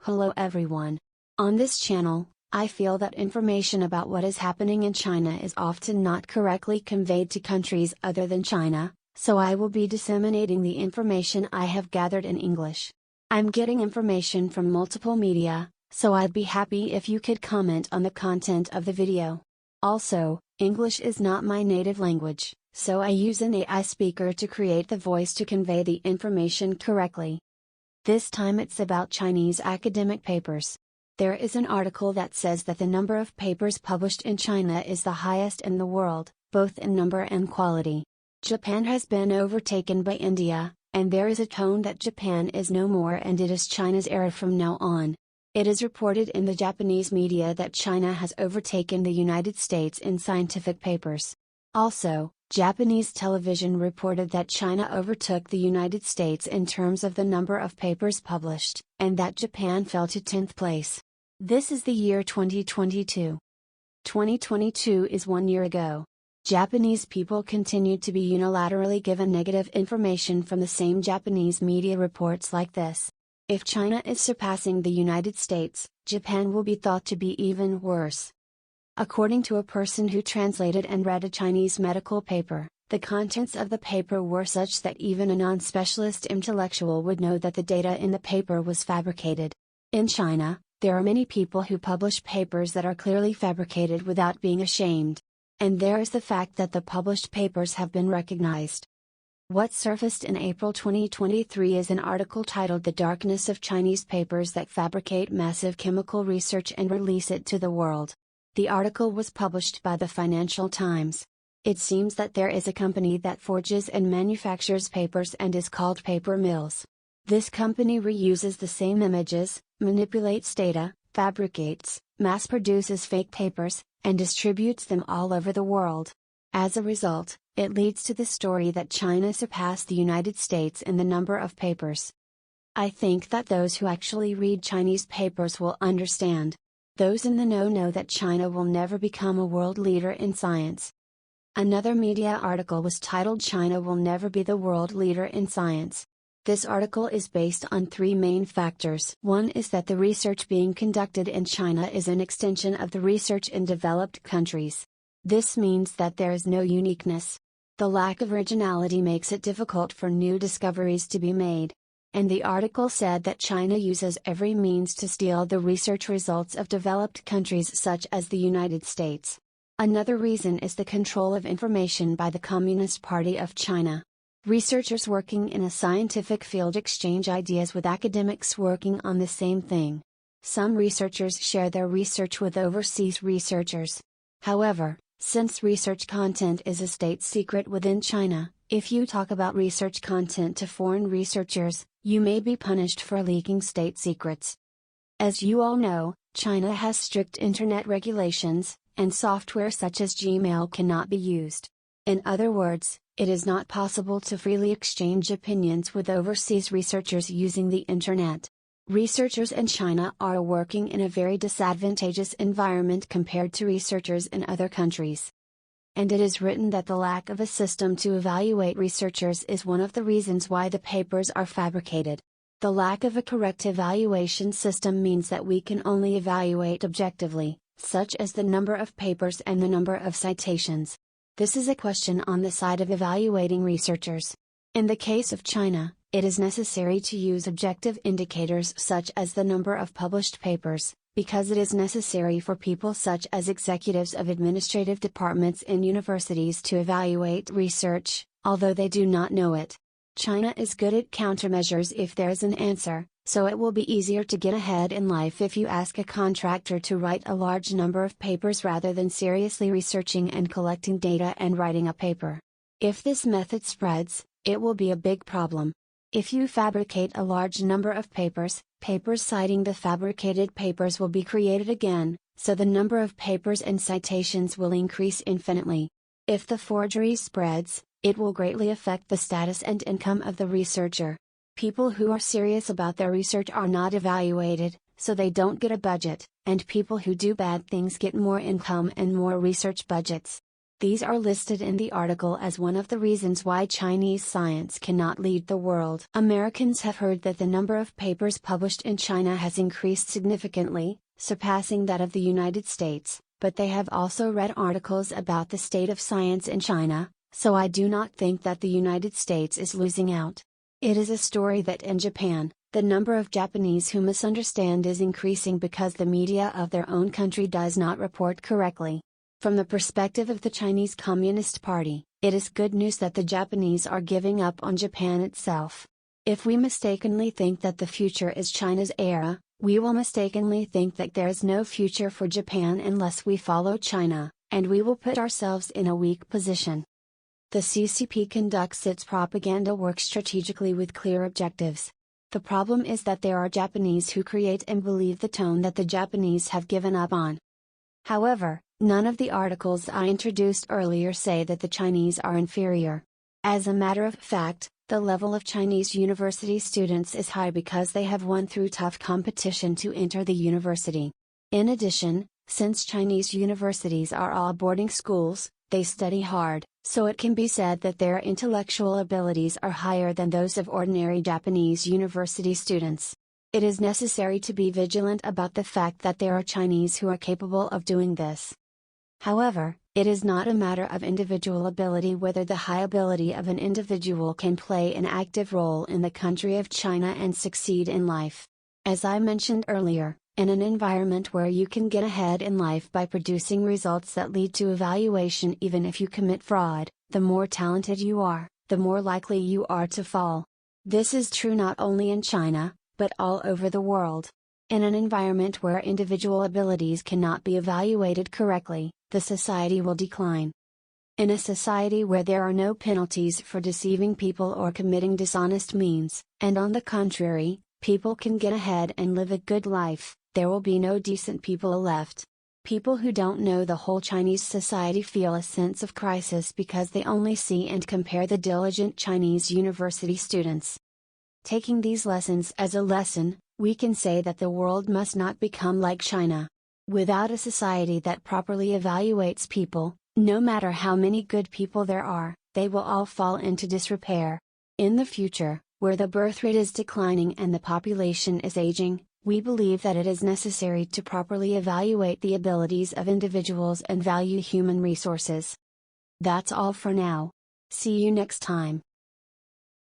Hello everyone. On this channel, I feel that information about what is happening in China is often not correctly conveyed to countries other than China, so I will be disseminating the information I have gathered in English. I'm getting information from multiple media, so I'd be happy if you could comment on the content of the video. Also, English is not my native language, so I use an AI speaker to create the voice to convey the information correctly. This time it's about Chinese academic papers. There is an article that says that the number of papers published in China is the highest in the world, both in number and quality. Japan has been overtaken by India, and there is a tone that Japan is no more and it is China's era from now on. It is reported in the Japanese media that China has overtaken the United States in scientific papers. Also, Japanese television reported that China overtook the United States in terms of the number of papers published, and that Japan fell to 10th place. This is the year 2022. 2022 is 1 year ago. Japanese people continued to be unilaterally given negative information from the same Japanese media reports like this. If China is surpassing the United States, Japan will be thought to be even worse. According to a person who translated and read a Chinese medical paper, the contents of the paper were such that even a non-specialist intellectual would know that the data in the paper was fabricated. In China, there are many people who publish papers that are clearly fabricated without being ashamed. And there is the fact that the published papers have been recognized. What surfaced in April 2023 is an article titled "The Darkness of Chinese Papers That Fabricate Massive Chemical Research and Release It to the World." The article was published by the Financial Times. It seems that there is a company that forges and manufactures papers and is called Paper Mills. This company reuses the same images, manipulates data, fabricates, mass produces fake papers, and distributes them all over the world. As a result, it leads to the story that China surpassed the United States in the number of papers. I think that those who actually read Chinese papers will understand. Those in the know that China will never become a world leader in science. Another media article was titled "China Will Never Be the World Leader in Science." This article is based on three main factors. One is that the research being conducted in China is an extension of the research in developed countries. This means that there is no uniqueness. The lack of originality makes it difficult for new discoveries to be made. And the article said that China uses every means to steal the research results of developed countries such as the United States. Another reason is the control of information by the Communist Party of China. Researchers working in a scientific field exchange ideas with academics working on the same thing. Some researchers share their research with overseas researchers. However, since research content is a state secret within China, if you talk about research content to foreign researchers, you may be punished for leaking state secrets. As you all know, China has strict internet regulations, and software such as Gmail cannot be used. In other words, it is not possible to freely exchange opinions with overseas researchers using the internet. Researchers in China are working in a very disadvantageous environment compared to researchers in other countries. And it is written that the lack of a system to evaluate researchers is one of the reasons why the papers are fabricated. The lack of a correct evaluation system means that we can only evaluate objectively, such as the number of papers and the number of citations. This is a question on the side of evaluating researchers. In the case of China, it is necessary to use objective indicators such as the number of published papers, because it is necessary for people such as executives of administrative departments in universities to evaluate research, although they do not know it. China is good at countermeasures if there is an answer, so it will be easier to get ahead in life if you ask a contractor to write a large number of papers rather than seriously researching and collecting data and writing a paper. If this method spreads, it will be a big problem. If you fabricate a large number of papers citing the fabricated papers will be created again, so the number of papers and citations will increase infinitely. If the forgery spreads, it will greatly affect the status and income of the researcher. People who are serious about their research are not evaluated, so they don't get a budget, and people who do bad things get more income and more research budgets. These are listed in the article as one of the reasons why Chinese science cannot lead the world. Americans have heard that the number of papers published in China has increased significantly, surpassing that of the United States, but they have also read articles about the state of science in China, so I do not think that the United States is losing out. It is a story that in Japan, the number of Japanese who misunderstand is increasing because the media of their own country does not report correctly. From the perspective of the Chinese Communist Party, it is good news that the Japanese are giving up on Japan itself. If we mistakenly think that the future is China's era, we will mistakenly think that there is no future for Japan unless we follow China, and we will put ourselves in a weak position. The CCP conducts its propaganda work strategically with clear objectives. The problem is that there are Japanese who create and believe the tone that the Japanese have given up on. However, none of the articles I introduced earlier say that the Chinese are inferior. As a matter of fact, the level of Chinese university students is high because they have won through tough competition to enter the university. In addition, since Chinese universities are all boarding schools, they study hard, so it can be said that their intellectual abilities are higher than those of ordinary Japanese university students. It is necessary to be vigilant about the fact that there are Chinese who are capable of doing this. However, it is not a matter of individual ability whether the high ability of an individual can play an active role in the country of China and succeed in life. As I mentioned earlier, in an environment where you can get ahead in life by producing results that lead to evaluation even if you commit fraud, the more talented you are, the more likely you are to fall. This is true not only in China, but all over the world. In an environment where individual abilities cannot be evaluated correctly, the society will decline. In a society where there are no penalties for deceiving people or committing dishonest means, and on the contrary, people can get ahead and live a good life, there will be no decent people left. People who don't know the whole Chinese society feel a sense of crisis because they only see and compare the diligent Chinese university students. Taking these lessons as a lesson, we can say that the world must not become like China. Without a society that properly evaluates people, no matter how many good people there are, they will all fall into disrepair. In the future, where the birth rate is declining and the population is aging, we believe that it is necessary to properly evaluate the abilities of individuals and value human resources. That's all for now. See you next time.